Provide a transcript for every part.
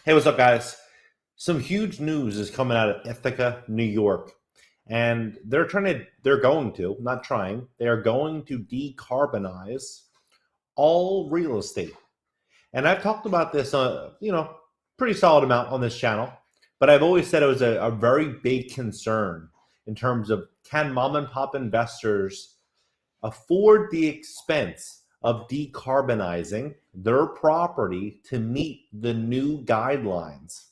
Hey, what's up, guys? Some huge news is coming out of Ithaca, New York, and they are going to decarbonize all real estate. And I've talked about this, pretty solid amount on this channel, but I've always said it was a very big concern in terms of, can mom and pop investors afford the expense of decarbonizing their property to meet the new guidelines?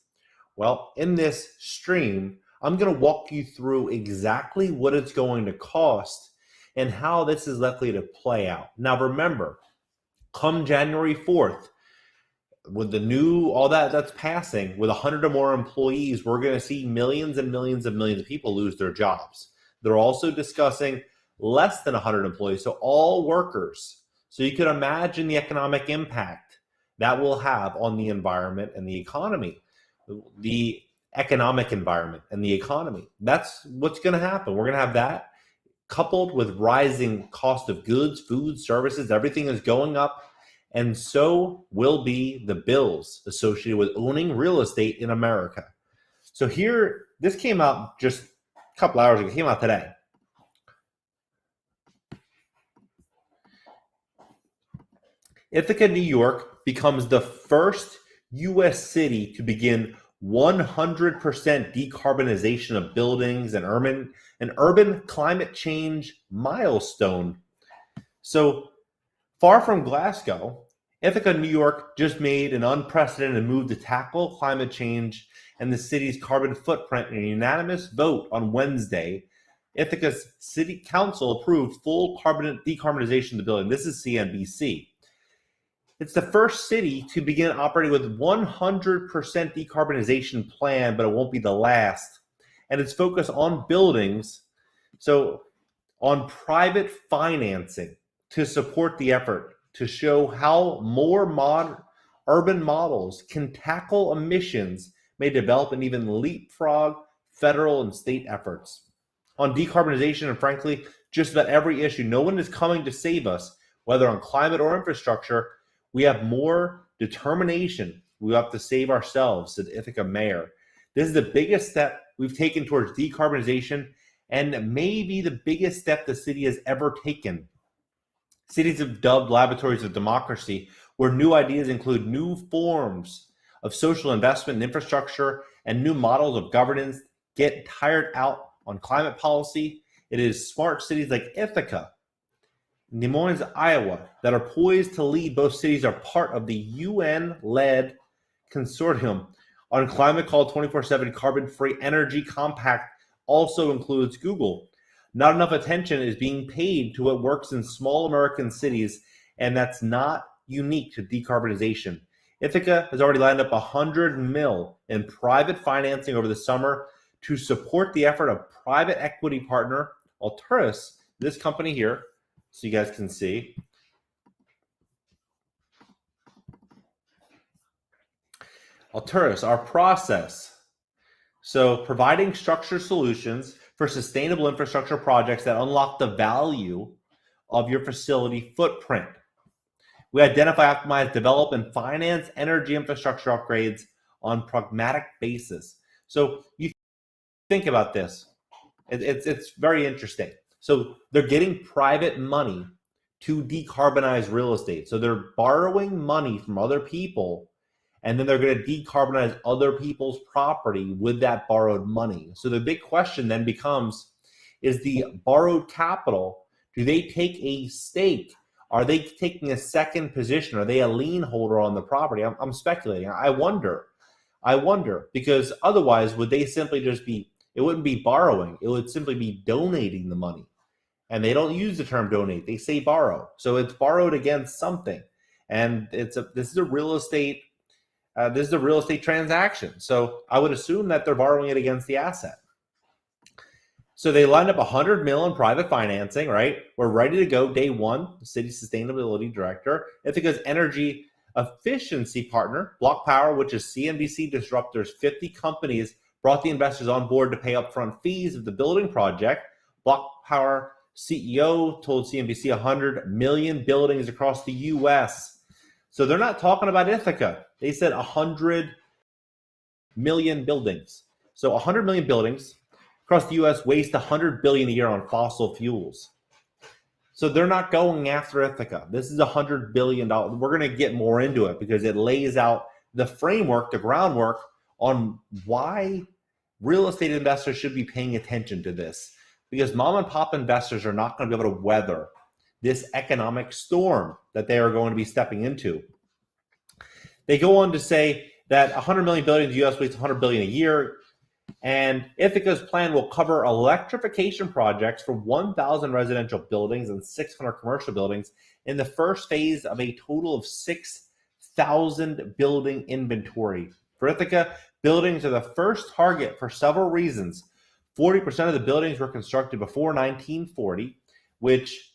Well, in this stream, I'm going to walk you through exactly what it's going to cost and how this is likely to play out. Now, remember, come January 4th, with the new, all that's passing, with 100 or more employees, we're going to see millions and millions and millions of people lose their jobs. They're also discussing less than 100 employees, so all workers. So you can imagine the economic impact that will have on the environment and the economy, the economic environment and the economy. That's what's going to happen. We're going to have that coupled with rising cost of goods, food, services. Everything is going up, and so will be the bills associated with owning real estate in America. So here, this came out just a couple hours ago. It came out today. Ithaca, New York becomes the first U.S. city to begin 100% decarbonization of buildings and an urban climate change milestone. So far from Glasgow, Ithaca, New York just made an unprecedented move to tackle climate change and the city's carbon footprint in a unanimous vote on Wednesday. Ithaca's city council approved full decarbonization of the building. This is CNBC. It's the first city to begin operating with 100% decarbonization plan, but it won't be the last. And it's focused on buildings, so on private financing to support the effort, to show how more modern urban models can tackle emissions, may develop and even leapfrog federal and state efforts. On decarbonization, and frankly, just about every issue, no one is coming to save us, whether on climate or infrastructure. We have more determination. We have to save ourselves, said Ithaca Mayor. This is the biggest step we've taken towards decarbonization, and maybe the biggest step the city has ever taken. Cities have dubbed laboratories of democracy, where new ideas include new forms of social investment and infrastructure and new models of governance get tired out on climate policy. It is smart cities like Ithaca, Des Moines, Iowa, that are poised to lead. Both cities are part of the UN-led consortium on climate called 24/7 Carbon-Free Energy Compact. Also includes Google. Not enough attention is being paid to what works in small American cities, and that's not unique to decarbonization. Ithaca has already lined up $100 million in private financing over the summer to support the effort of private equity partner Alturas, this company here, so you guys can see. Alturas, our process. So providing structured solutions for sustainable infrastructure projects that unlock the value of your facility footprint. We identify, optimize, develop, and finance energy infrastructure upgrades on pragmatic basis. So you think about this. It's very interesting. So they're getting private money to decarbonize real estate. So they're borrowing money from other people, and then they're going to decarbonize other people's property with that borrowed money. So the big question then becomes, is the borrowed capital, do they take a stake? Are they taking a second position? Are they a lien holder on the property? I'm speculating. I wonder, because otherwise would they simply just be, it wouldn't be borrowing, it would simply be donating the money. And they don't use the term donate, they say borrow. So it's borrowed against something. And this is a real estate transaction. So I would assume that they're borrowing it against the asset. So they lined up $100 million in private financing, right? We're ready to go day one. The city sustainability director, Ithaca's energy efficiency partner, Block Power, which is CNBC disruptors, 50 companies brought the investors on board to pay upfront fees of the building project. Block Power CEO told CNBC 100 million buildings across the U.S. So they're not talking about Ithaca. They said 100 million buildings. So 100 million buildings across the US waste 100 billion a year on fossil fuels. So they're not going after Ithaca. This is $100 billion. We're going to get more into it because it lays out the framework, the groundwork on why real estate investors should be paying attention to this. Because mom and pop investors are not going to be able to weather this economic storm that they are going to be stepping into. They go on to say that 100 million buildings, the US wastes 100 billion a year. And Ithaca's plan will cover electrification projects for 1,000 residential buildings and 600 commercial buildings in the first phase of a total of 6,000 building inventory. For Ithaca, buildings are the first target for several reasons. 40% of the buildings were constructed before 1940, which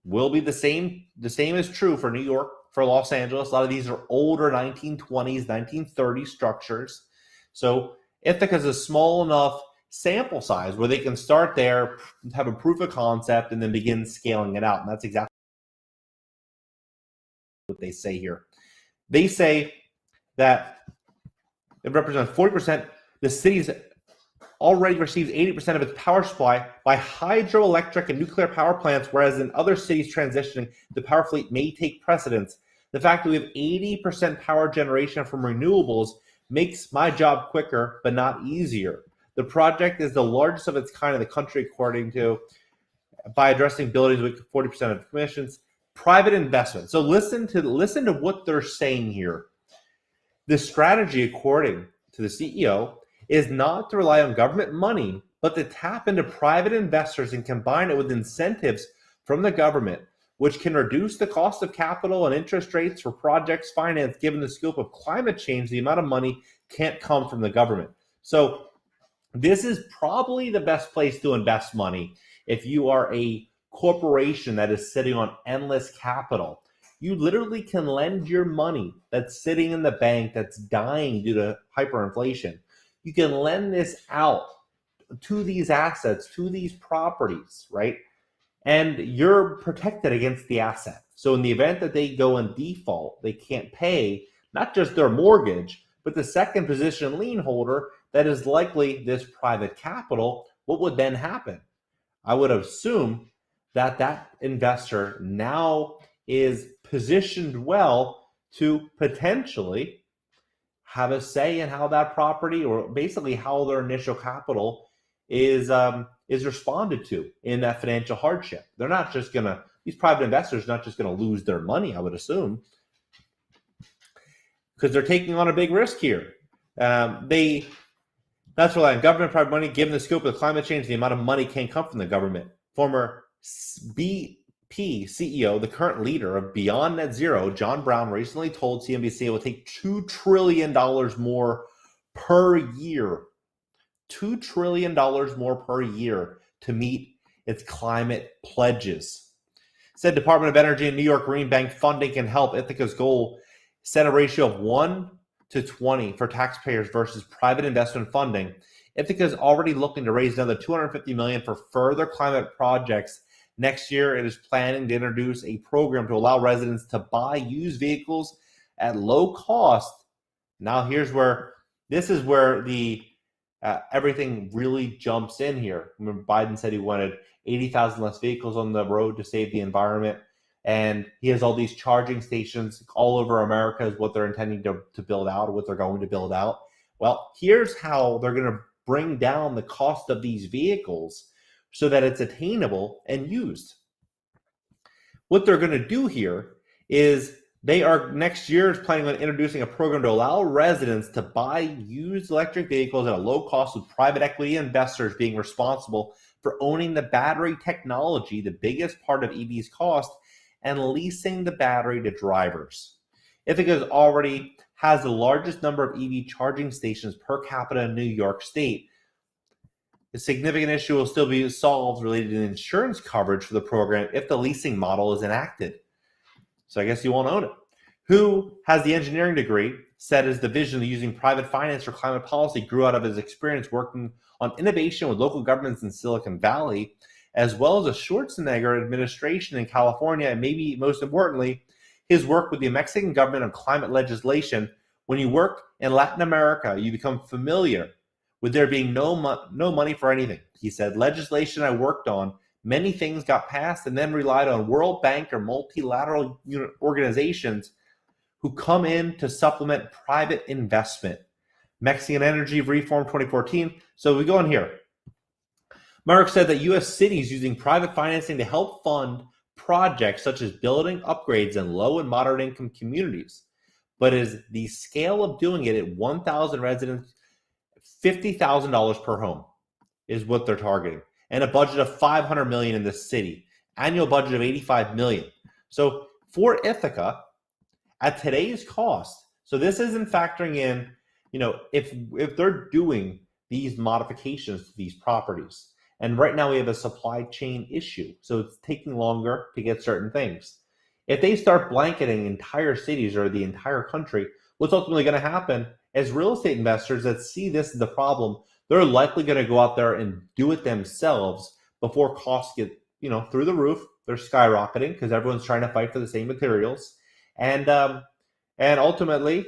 will be the same is true for New York, for Los Angeles. A lot of these are older 1920s, 1930s structures. So Ithaca is a small enough sample size where they can start there, have a proof of concept, and then begin scaling it out. And that's exactly what they say here. They say that it represents 40%. The city's already receives 80% of its power supply by hydroelectric and nuclear power plants, whereas in other cities transitioning, the power fleet may take precedence. The fact that we have 80% power generation from renewables makes my job quicker, but not easier. The project is the largest of its kind in the country, according to, by addressing buildings with 40% of emissions. Private investment. So listen to what they're saying here. The strategy, according to the CEO, is not to rely on government money, but to tap into private investors and combine it with incentives from the government, which can reduce the cost of capital and interest rates for projects financed. Given the scope of climate change, the amount of money can't come from the government. So this is probably the best place to invest money if you are a corporation that is sitting on endless capital. You literally can lend your money that's sitting in the bank that's dying due to hyperinflation. You can lend this out to these assets, to these properties, right? And you're protected against the asset. So in the event that they go in default, they can't pay not just their mortgage, but the second position lien holder that is likely this private capital. What would then happen? I would assume that that investor now is positioned well to potentially have a say in how that property, or basically how their initial capital is responded to in that financial hardship. They're not just gonna, these private investors are not just gonna lose their money, I would assume, because they're taking on a big risk here. That's rely on government private money. Given the scope of the climate change, the amount of money can't come from the government. Former BP CEO, the current leader of Beyond Net Zero, John Brown, recently told CNBC it will take $2 trillion more per year. $2 trillion more per year to meet its climate pledges. Said Department of Energy and New York Green Bank funding can help. Ithaca's goal set a ratio of 1 to 20 for taxpayers versus private investment funding. Ithaca is already looking to raise another $250 million for further climate projects. Next year, it is planning to introduce a program to allow residents to buy used vehicles at low cost. Now, this is where the everything really jumps in here. Remember, Biden said he wanted 80,000 less vehicles on the road to save the environment. And he has all these charging stations all over America is what they're intending to build out, or what they're going to build out. Well, here's how they're going to bring down the cost of these vehicles so that it's attainable and used. What they're going to do here is they are next year is planning on introducing a program to allow residents to buy used electric vehicles at a low cost, with private equity investors being responsible for owning the battery technology, the biggest part of EV's cost, and leasing the battery to drivers. Ithaca already has the largest number of EV charging stations per capita in New York State. The significant issue will still be solved related to insurance coverage for the program if the leasing model is enacted. So I guess you won't own it. Who has the engineering degree, said his division of using private finance for climate policy grew out of his experience working on innovation with local governments in Silicon Valley, as well as a Schwarzenegger administration in California, and maybe most importantly, his work with the Mexican government on climate legislation, When you work in Latin America, you become familiar with there being no money for anything. He said, legislation I worked on, many things got passed and then relied on World Bank or multilateral organizations who come in to supplement private investment. Mexican Energy Reform 2014. So we go in here. Mark said that U.S. cities using private financing to help fund projects such as building upgrades in low and moderate income communities, but is the scale of doing it at 1,000 residents, $50,000 per home is what they're targeting, and a budget of $500 million in the city, annual budget of $85 million. So for Ithaca, at today's cost, so this isn't factoring in, if they're doing these modifications to these properties, and right now we have a supply chain issue, so it's taking longer to get certain things. If they start blanketing entire cities or the entire country, what's ultimately going to happen is real estate investors that see this as the problem, they're likely going to go out there and do it themselves before costs get, through the roof. They're skyrocketing because everyone's trying to fight for the same materials. And ultimately,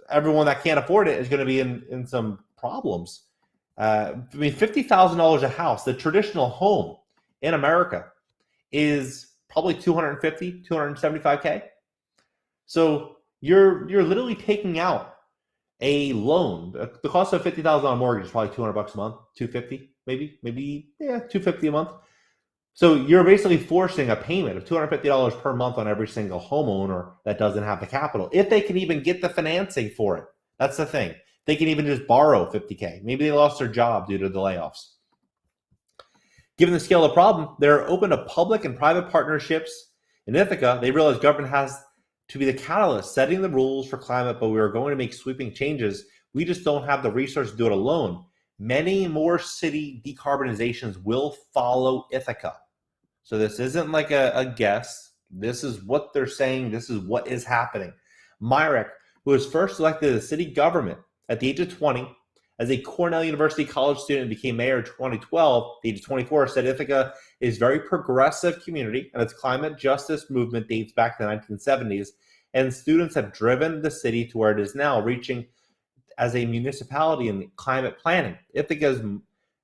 everyone that can't afford it is going to be in some problems. $50,000 a house, the traditional home in America is probably $250,000, $275,000. So you're literally taking out a loan. The cost of $50,000 mortgage is probably $200 a month, $250 maybe $250 a month. So you're basically forcing a payment of $250 per month on every single homeowner that doesn't have the capital, if they can even get the financing for it. That's the thing. They can even just borrow $50,000. Maybe they lost their job due to the layoffs. Given the scale of the problem, they're open to public and private partnerships. In Ithaca, they realize government has to be the catalyst, setting the rules for climate, but we are going to make sweeping changes. We just don't have the resources to do it alone. Many more city decarbonizations will follow Ithaca. So this isn't like a guess. This is what they're saying. This is what is happening. Myrick, who was first elected to the city government at the age of 20, as a Cornell University college student, became mayor in 2012, at the age of 24, said Ithaca is a very progressive community and its climate justice movement dates back to the 1970s, and students have driven the city to where it is now, reaching as a municipality in climate planning. Ithaca is an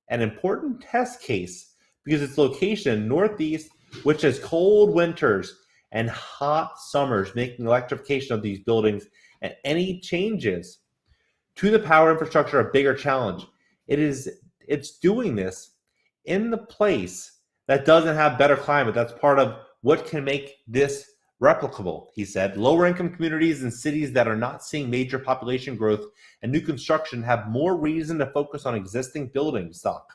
important test case because its location northeast, which has cold winters and hot summers, making electrification of these buildings and any changes to the power infrastructure a bigger challenge. It's doing this in the place that doesn't have better climate. That's part of what can make this replicable, he said. Lower income communities and cities that are not seeing major population growth and new construction have more reason to focus on existing building stock.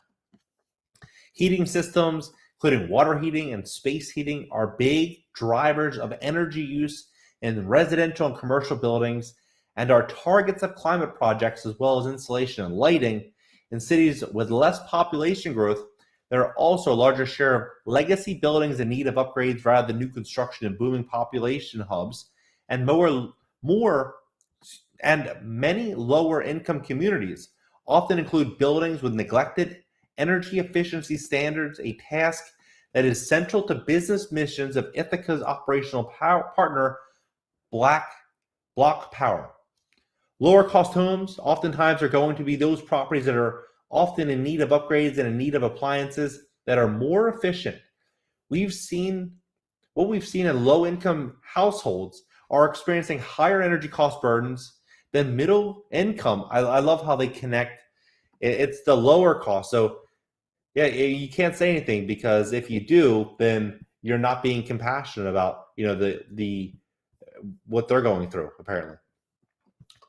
Heating systems, including water heating and space heating, are big drivers of energy use in residential and commercial buildings and are targets of climate projects, as well as insulation and lighting. In cities with less population growth, there are also a larger share of legacy buildings in need of upgrades rather than new construction in booming population hubs, and many lower income communities often include buildings with neglected energy efficiency standards, a task that is central to business missions of Ithaca's operational partner, Block Power. Lower cost homes oftentimes are going to be those properties that are often in need of upgrades and in need of appliances that are more efficient. What we've seen in low income households are experiencing higher energy cost burdens than middle income. I love how they connect. It's the lower cost. So yeah, you can't say anything, because if you do, then you're not being compassionate about the what they're going through, apparently.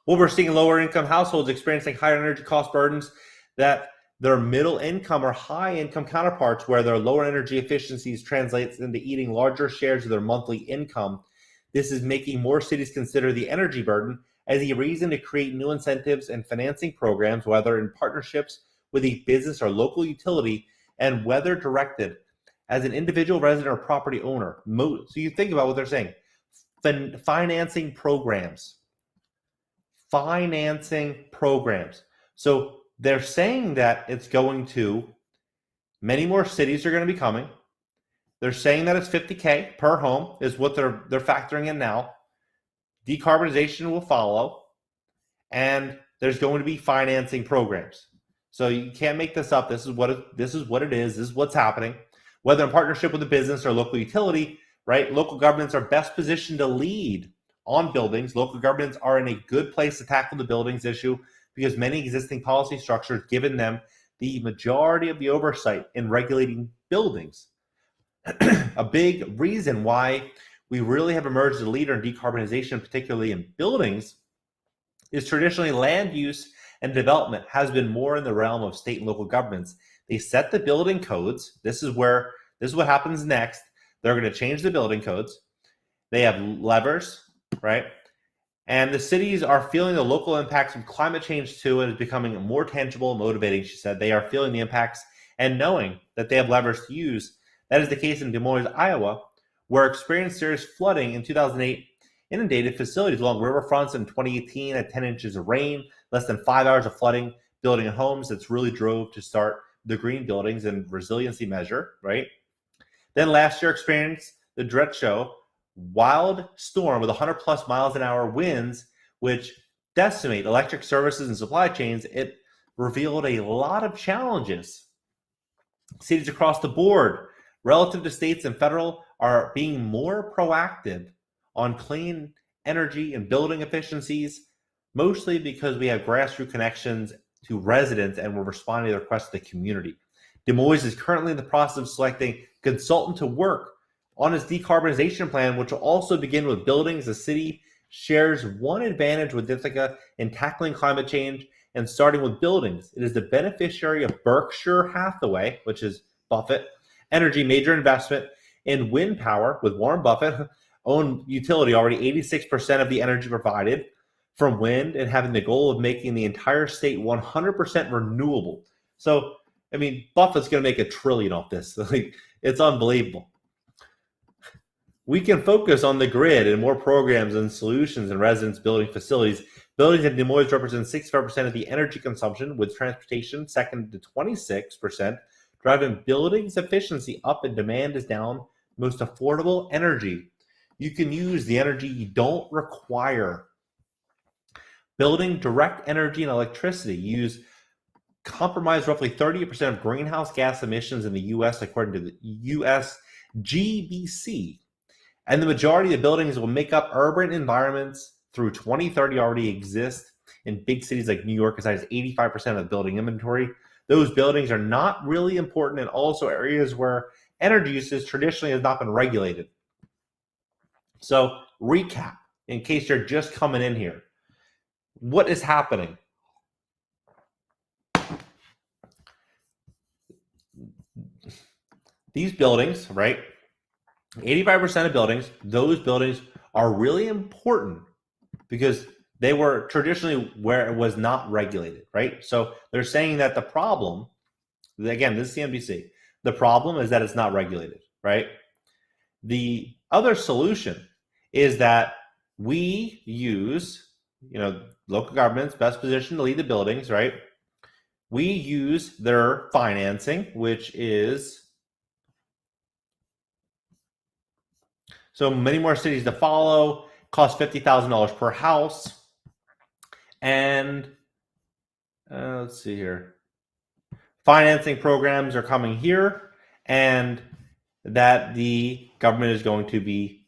What we're seeing in lower income households experiencing higher energy cost burdens that their middle income or high income counterparts, where their lower energy efficiencies translates into eating larger shares of their monthly income. This is making more cities consider the energy burden as a reason to create new incentives and financing programs, whether in partnerships with a business or local utility, and whether directed as an individual resident or property owner. So you think about what they're saying. Financing programs. So they're saying that it's going to, many more cities are going to be coming. They're saying that it's $50,000 per home is what they're factoring in now. decarbonization will follow, and there's going to be financing programs. So you can't make this up. This is what it is. This is what's happening. Whether in partnership with a business or local utility, right? Local governments are best positioned to lead on buildings. Local governments are in a good place to tackle the buildings issue because many existing policy structures given them the majority of the oversight in regulating buildings. A big reason why we really have emerged as a leader in decarbonization, particularly in buildings, is traditionally land use and development has been more in the realm of state and local governments. They set the building codes. This is what happens next. They're going to change the building codes. They have levers, right? And the cities are feeling the local impacts of climate change too, and is becoming more tangible and motivating, she said. They are feeling the impacts and knowing that they have levers to use. That is the case in Des Moines, Iowa, where experienced serious flooding in 2008 inundated facilities along riverfronts in 2018 at 10 inches of rain, less than 5 hours of flooding, building homes. That's really drove to start the green buildings and resiliency measure, right? Then last year experienced the derecho wild storm with 100 plus miles an hour winds, which decimate electric services and supply chains. It revealed a lot of challenges. Cities across the board, relative to states and federal, are being more proactive on clean energy and building efficiencies, mostly because we have grassroots connections to residents and we're responding to the requests of the community. Des Moines is currently in the process of selecting a consultant to work on its decarbonization plan, which will also begin with buildings. The city shares one advantage with Ithaca in tackling climate change and starting with buildings. It is the beneficiary of Berkshire Hathaway, which is Buffett, energy major investment in wind power with Warren Buffett, own utility, already 86% of the energy provided from wind, and having the goal of making the entire state 100% renewable. So, I mean, Buffett's going to make $1 trillion off this. It's unbelievable. We can focus on the grid and more programs and solutions in residents building facilities. Buildings in Des Moines represent 65% of the energy consumption, with transportation second to 26%, driving buildings efficiency up and demand is down. Most affordable energy. You can use the energy you don't require. Building direct energy and electricity use compromise roughly 30% of greenhouse gas emissions in the U.S. according to the U.S. GBC. And the majority of the buildings will make up urban environments through 2030 already exist in big cities like New York, as high as 85% of the building inventory. Those buildings are not really important in also areas where energy usage traditionally has not been regulated. So, recap, in case you're just coming in here. What is happening? These buildings, right? 85% of buildings, those buildings are really important because they were traditionally where it was not regulated, right? So they're saying that the problem, again, this is CNBC, the problem is that it's not regulated, right? The other solution is that we use, local governments best positioned to lead the buildings, right? We use their financing, which is so many more cities to follow, cost $50,000 per house. And let's see here. Financing programs are coming here, and that the government is going to be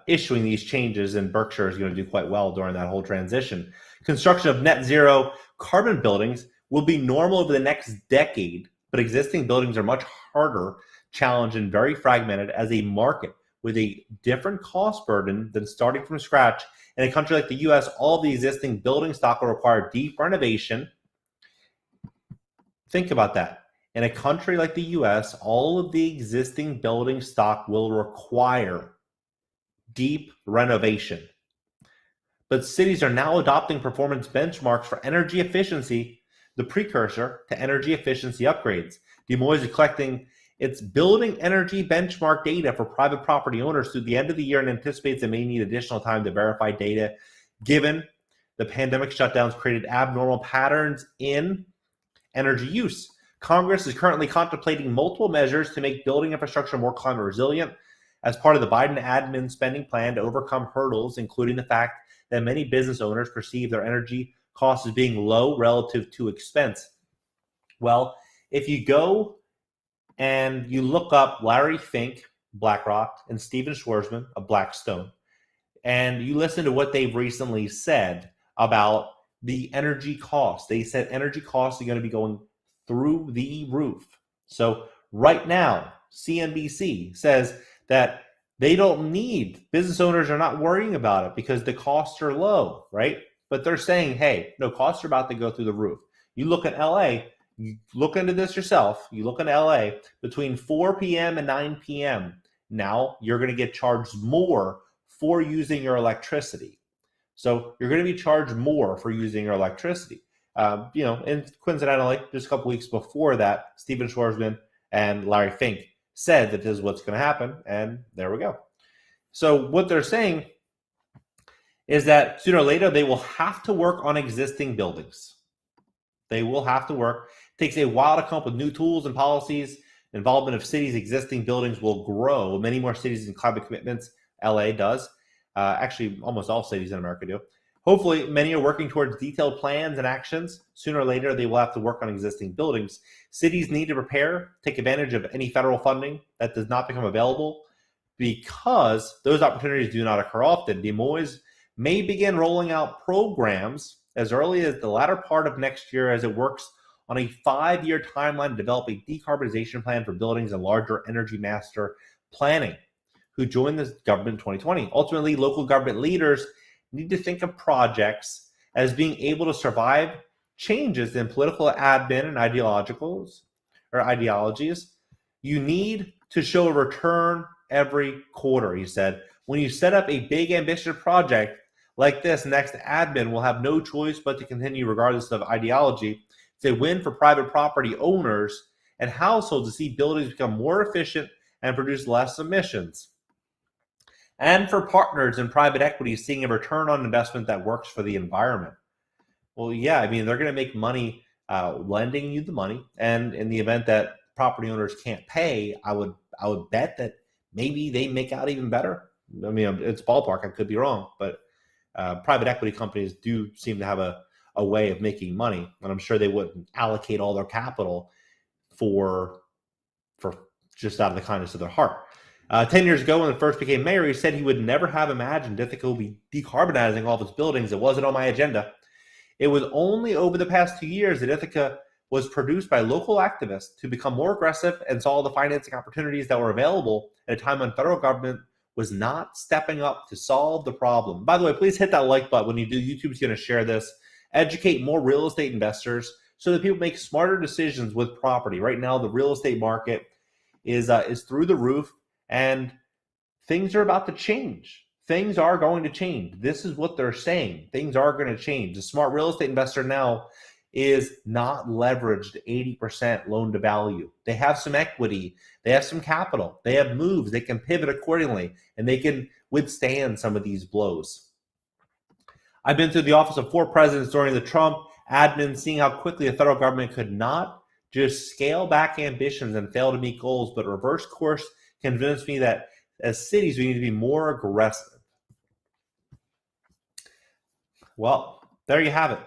issuing these changes, and Berkshire is going to do quite well during that whole transition. Construction of net zero carbon buildings will be normal over the next decade, but existing buildings are much harder, challenged, and very fragmented as a market with a different cost burden than starting from scratch. In a country like the U.S., all the existing building stock will require deep renovation. Think about that. In a country like the U.S., all of the existing building stock will require deep renovation. But cities are now adopting performance benchmarks for energy efficiency, the precursor to energy efficiency upgrades. Des Moines is collecting its building energy benchmark data for private property owners through the end of the year and anticipates it may need additional time to verify data given the pandemic shutdowns created abnormal patterns in energy use. Congress is currently contemplating multiple measures to make building infrastructure more climate resilient. as part of the Biden admin spending plan to overcome hurdles, including the fact that many business owners perceive their energy costs as being low relative to expense. Well, if you go and you look up Larry Fink, BlackRock, and Steven Schwarzman of Blackstone, and you listen to what they've recently said about the energy costs. They said energy costs are going to be going through the roof. So right now, CNBC says that they don't need, business owners are not worrying about it because the costs are low, right? But they're saying, hey, no, costs are about to go through the roof. You look at LA, you look into this yourself, you look in LA, between 4 p.m. and 9 p.m., now you're going to get charged more for using your electricity. So you're going to be charged more for using your electricity. And coincidentally, just a couple weeks before that, Steven Schwarzman and Larry Fink said that this is what's going to happen, and there we go. So what they're saying is that sooner or later they will have to work on existing buildings. They will have to work. It takes a while to come up with new tools and policies. Involvement of cities' existing buildings will grow. Many more cities and climate commitments. LA does. Actually, almost all cities in America do. Hopefully, many are working towards detailed plans and actions. Sooner or later, they will have to work on existing buildings. Cities need to prepare, take advantage of any federal funding that does not become available because those opportunities do not occur often. Des Moines may begin rolling out programs as early as the latter part of next year as it works on a 5-year timeline to develop a decarbonization plan for buildings and larger energy master planning, who joined the government in 2020. Ultimately, local government leaders need to think of projects as being able to survive changes in political admin and ideologies. You need to show a return every quarter, he said. When you set up a big, ambitious project like this, next admin will have no choice but to continue regardless of ideology. It's a win for private property owners and households to see buildings become more efficient and produce less emissions. And for partners in private equity seeing a return on investment that works for the environment. Well, yeah, I mean, they're going to make money lending you the money. And in the event that property owners can't pay, I would bet that maybe they make out even better. I mean, it's ballpark. I could be wrong, but private equity companies do seem to have a way of making money. And I'm sure they wouldn't allocate all their capital for just out of the kindness of their heart. 10 years ago, when he first became mayor, he said he would never have imagined Ithaca would be decarbonizing all of its buildings. It wasn't on my agenda. It was only over the past 2 years that Ithaca was produced by local activists to become more aggressive and saw the financing opportunities that were available at a time when federal government was not stepping up to solve the problem. By the way, please hit that like button when you do. YouTube's going to share this. Educate more real estate investors so that people make smarter decisions with property. Right now, the real estate market is through the roof. And things are about to change. Things are going to change. This is what they're saying. Things are going to change. The smart real estate investor now is not leveraged 80% loan to value. They have some equity. They have some capital. They have moves. They can pivot accordingly, and they can withstand some of these blows. I've been through the office of 4 presidents during the Trump admin, seeing how quickly the federal government could not just scale back ambitions and fail to meet goals, but reverse course convinced me that as cities, we need to be more aggressive. Well, there you have it.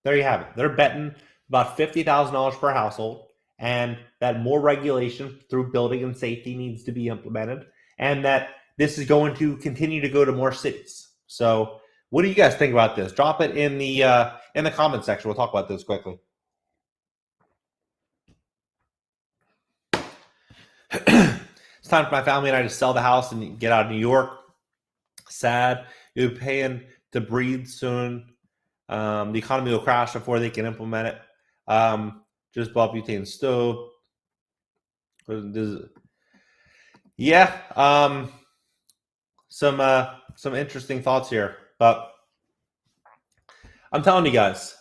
There you have it. They're betting about $50,000 per household, and that more regulation through building and safety needs to be implemented, and that this is going to continue to go to more cities. So what do you guys think about this? Drop it in the comment section. We'll talk about this quickly. It's time for my family and I to sell the house and get out of New York. Sad. You're paying to breathe soon. The economy will crash before they can implement it. Just bought butane stove. Yeah. Some interesting thoughts here, but I'm telling you guys,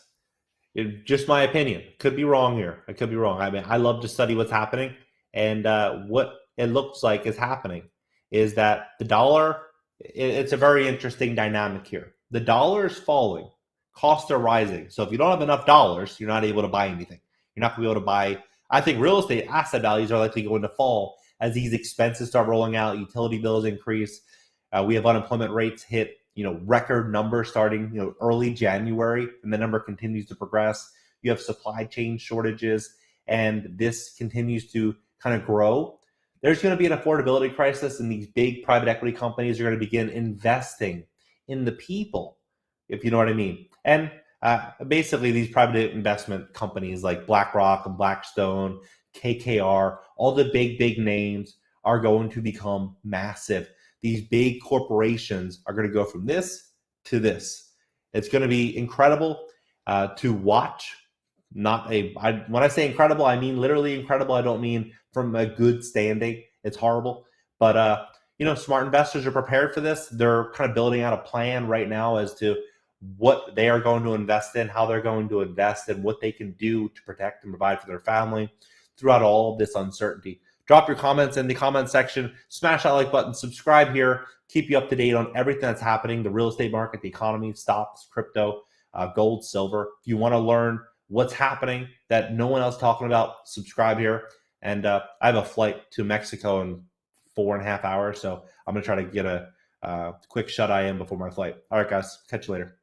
just my opinion. Could be wrong here. I could be wrong. I mean, I love to study what's happening, and what it looks like is happening is that the dollar, it's a very interesting dynamic here. The dollar is falling, costs are rising. So if you don't have enough dollars, you're not able to buy anything. You're not going to be able to buy. I think real estate asset values are likely going to fall as these expenses start rolling out, utility bills increase. We have unemployment rates hit record numbers starting early January, and the number continues to progress. You have supply chain shortages, and this continues to kind of grow. There's going to be an affordability crisis, and these big private equity companies are going to begin investing in the people, if you know what I mean. And basically, these private investment companies like BlackRock and Blackstone, KKR, all the big names are going to become massive. These big corporations are going to go from this to this. It's going to be incredible to watch. When I say incredible, I mean literally incredible. I don't mean from a good standing. It's horrible. But smart investors are prepared for this. They're kind of building out a plan right now as to what they are going to invest in, how they're going to invest, and what they can do to protect and provide for their family throughout all of this uncertainty. Drop your comments in the comment section, smash that like button, subscribe here, keep you up to date on everything that's happening, the real estate market, the economy, stocks, crypto, gold, silver. If you want to learn what's happening that no one else talking about, subscribe here. And I have a flight to Mexico in 4.5 hours, so I'm going to try to get a quick shut-eye in before my flight. All right, guys, catch you later.